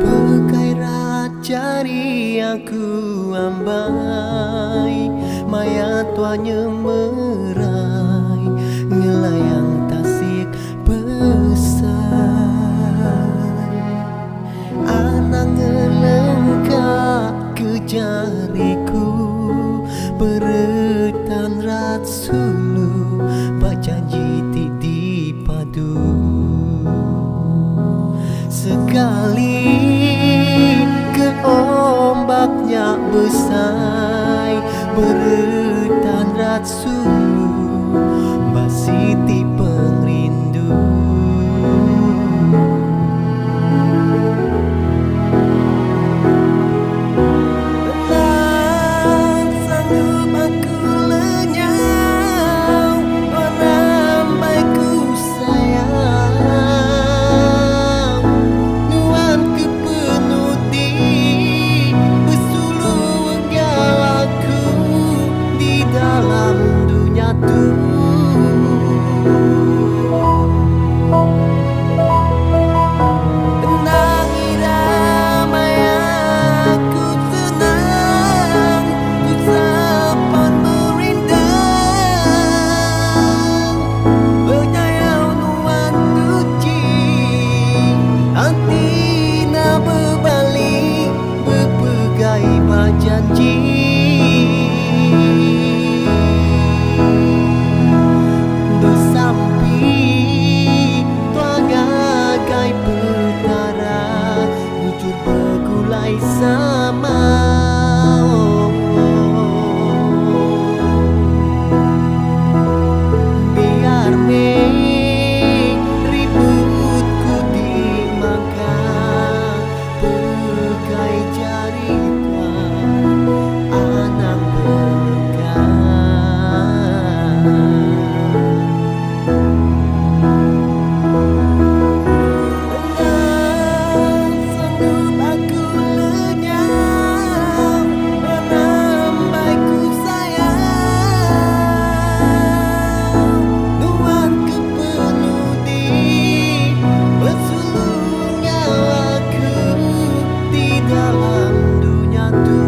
Berkairat jari aku ambai, mayat tuanya merai, ngelayang tasik besar. Anak ngelengkap ke jariku, beretan rat sulu, bak janji ti dipadu. Sekali ke ombaknya besai, beretan rat sulu, bak siti pengrindu. Janji bersampi tuaga gai petara, wujud bergulai sama. Biar ributku dimakan, bergai jari dalam dunia tu.